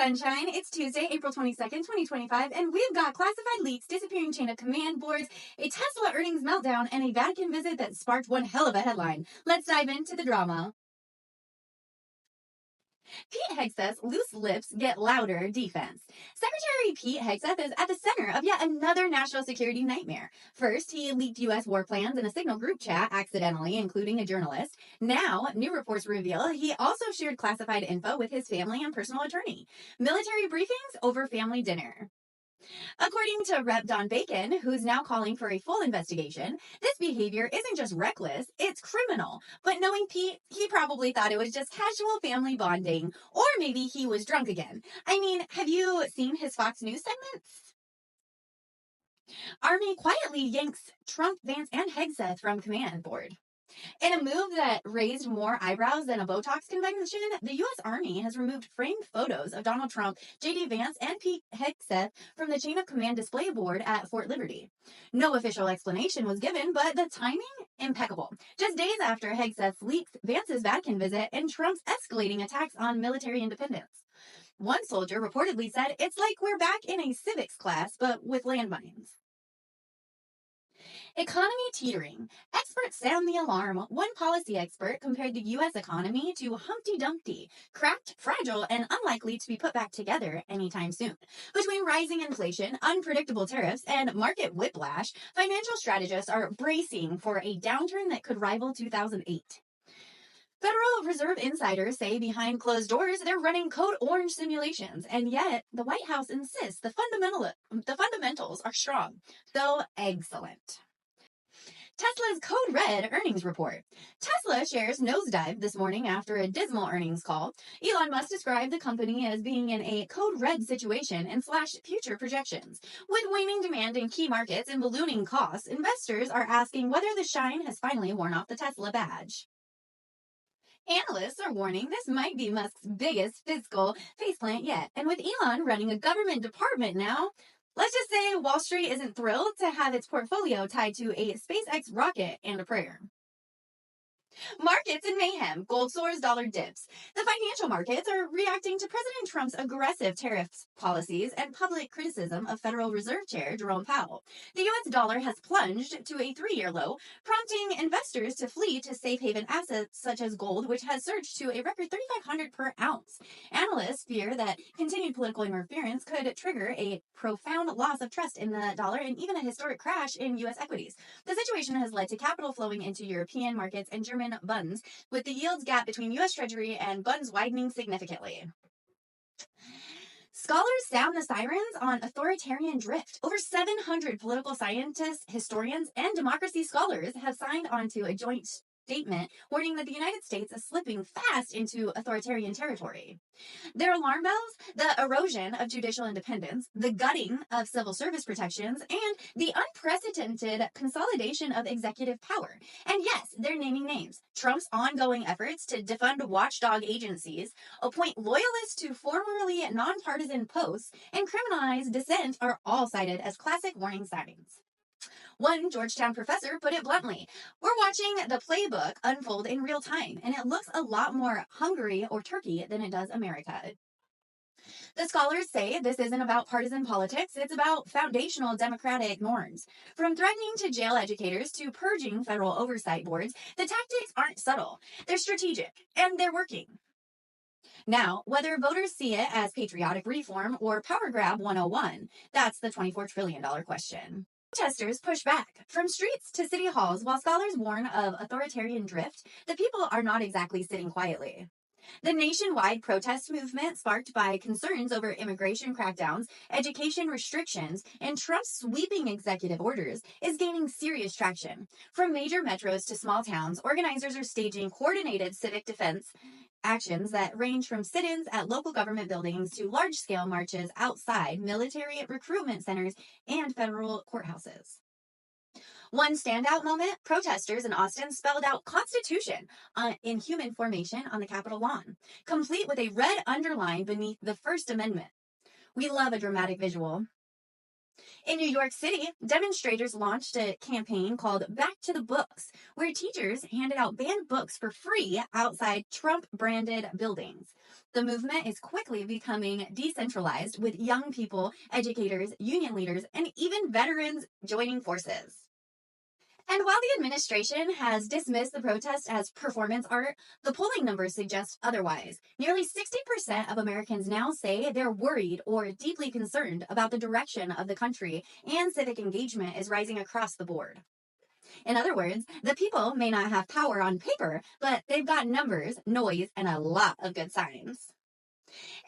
sunshine. It's Tuesday, April 22nd, 2025, and we've got classified leaks, disappearing chain of command boards, a Tesla earnings meltdown, and a Vatican visit that sparked one hell of a headline. Let's dive into the drama. Pete Hegseth's loose lips get louder defense. Secretary Pete Hegseth is at the center of yet another national security nightmare. First, he leaked U.S. war plans in a Signal group chat accidentally, including a journalist. Now, new reports reveal he also shared classified info with his family and personal attorney. Military briefings over family dinner. According to Rep. Don Bacon, who's now calling for a full investigation, this behavior isn't just reckless, it's criminal. But knowing Pete, he probably thought it was just casual family bonding, or maybe he was drunk again. I mean, have you seen his Fox News segments? Army quietly yanks Trump, Vance, and Hegseth from command board. In a move that raised more eyebrows than a Botox convention, the U.S. Army has removed framed photos of Donald Trump, JD Vance, and Pete Hegseth from the chain of command display board at Fort Liberty. No official explanation was given, but the timing, impeccable. Just days after Hegseth leaked Vance's Vatican visit and Trump's escalating attacks on military independence. One soldier reportedly said, "It's like we're back in a civics class, but with landmines." Economy teetering. Experts sound the alarm. One policy expert compared the U.S. economy to Humpty Dumpty, cracked, fragile, and unlikely to be put back together anytime soon. Between rising inflation, unpredictable tariffs, and market whiplash, financial strategists are bracing for a downturn that could rival 2008. Federal Reserve insiders say behind closed doors they're running Code Orange simulations, and yet the White House insists the fundamentals are strong, so excellent. Tesla's Code Red earnings report. Tesla shares nosedived this morning after a dismal earnings call. Elon Musk described the company as being in a Code Red situation and slashed future projections. With waning demand in key markets and ballooning costs, investors are asking whether the shine has finally worn off the Tesla badge. Analysts are warning this might be Musk's biggest fiscal faceplant yet, and with Elon running a government department now, let's just say Wall Street isn't thrilled to have its portfolio tied to a SpaceX rocket and a prayer. Markets in mayhem. Gold soars, dollar dips. The financial markets are reacting to President Trump's aggressive tariffs policies and public criticism of Federal Reserve Chair Jerome Powell. The U.S. dollar has plunged to a 3-year low, prompting investors to flee to safe haven assets such as gold, which has surged to a record $3,500 per ounce. Analysts fear that continued political interference could trigger a profound loss of trust in the dollar and even a historic crash in U.S. equities. The situation has led to capital flowing into European markets and German bonds, with the yields gap between U.S. Treasury and bonds widening significantly. Scholars sound the sirens on authoritarian drift. Over 700 political scientists, historians, and democracy scholars have signed onto a joint statement warning that the United States is slipping fast into authoritarian territory. Their alarm bells: the erosion of judicial independence, the gutting of civil service protections, and the unprecedented consolidation of executive power. And yes, they're naming names. Trump's ongoing efforts to defund watchdog agencies, appoint loyalists to formerly nonpartisan posts, and criminalize dissent are all cited as classic warning signs. One Georgetown professor put it bluntly: "We're watching the playbook unfold in real time, and it looks a lot more Hungary or Turkey than it does America." The scholars say this isn't about partisan politics, it's about foundational democratic norms. From threatening to jail educators to purging federal oversight boards, the tactics aren't subtle. They're strategic, and they're working. Now, whether voters see it as patriotic reform or power grab 101, that's the $24 trillion question. Protesters push back. From streets to city halls, while scholars warn of authoritarian drift, the people are not exactly sitting quietly. The nationwide protest movement, sparked by concerns over immigration crackdowns, education restrictions, and Trump's sweeping executive orders, is gaining serious traction. From major metros to small towns, organizers are staging coordinated civic defense actions that range from sit-ins at local government buildings to large-scale marches outside military recruitment centers and federal courthouses. One standout moment: protesters in Austin spelled out Constitution in human formation on the Capitol lawn, complete with a red underline beneath the First Amendment. We love a dramatic visual. In New York City, demonstrators launched a campaign called Back to the Books, where teachers handed out banned books for free outside Trump-branded buildings. The movement is quickly becoming decentralized, with young people, educators, union leaders, and even veterans joining forces. And while the administration has dismissed the protest as performance art, the polling numbers suggest otherwise. Nearly 60% of Americans now say they're worried or deeply concerned about the direction of the country, and civic engagement is rising across the board. In other words, the people may not have power on paper, but they've got numbers, noise, and a lot of good signs.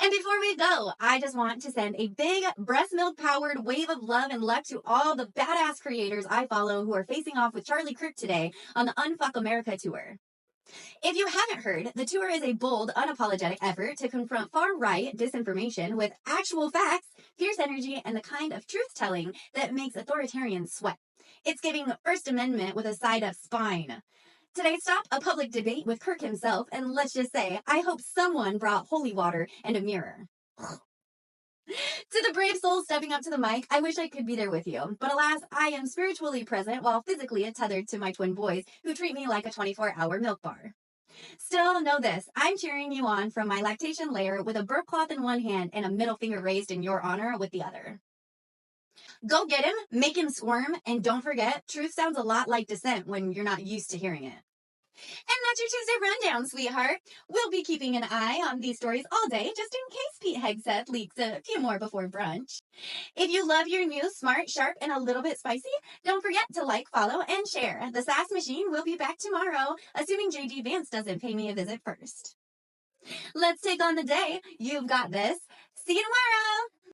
And before we go, I just want to send a big breast milk powered wave of love and luck to all the badass creators I follow who are facing off with Charlie Kirk today on the Unfuck America tour. If you haven't heard, the tour is a bold, unapologetic effort to confront far-right disinformation with actual facts, fierce energy, and the kind of truth-telling that makes authoritarians sweat. It's giving First Amendment with a side of spine. Today's stop, a public debate with Kirk himself, and let's just say, I hope someone brought holy water and a mirror. To the brave soul stepping up to the mic, I wish I could be there with you. But alas, I am spiritually present while physically tethered to my twin boys who treat me like a 24-hour milk bar. Still, know this, I'm cheering you on from my lactation lair with a burp cloth in one hand and a middle finger raised in your honor with the other. Go get him, make him squirm, and don't forget, truth sounds a lot like dissent when you're not used to hearing it. And that's your Tuesday rundown, sweetheart. We'll be keeping an eye on these stories all day, just in case Pete Hegseth leaks a few more before brunch. If you love your news smart, sharp, and a little bit spicy, don't forget to like, follow, and share. The Sass Machine will be back tomorrow, assuming JD Vance doesn't pay me a visit first. Let's take on the day. You've got this. See you tomorrow.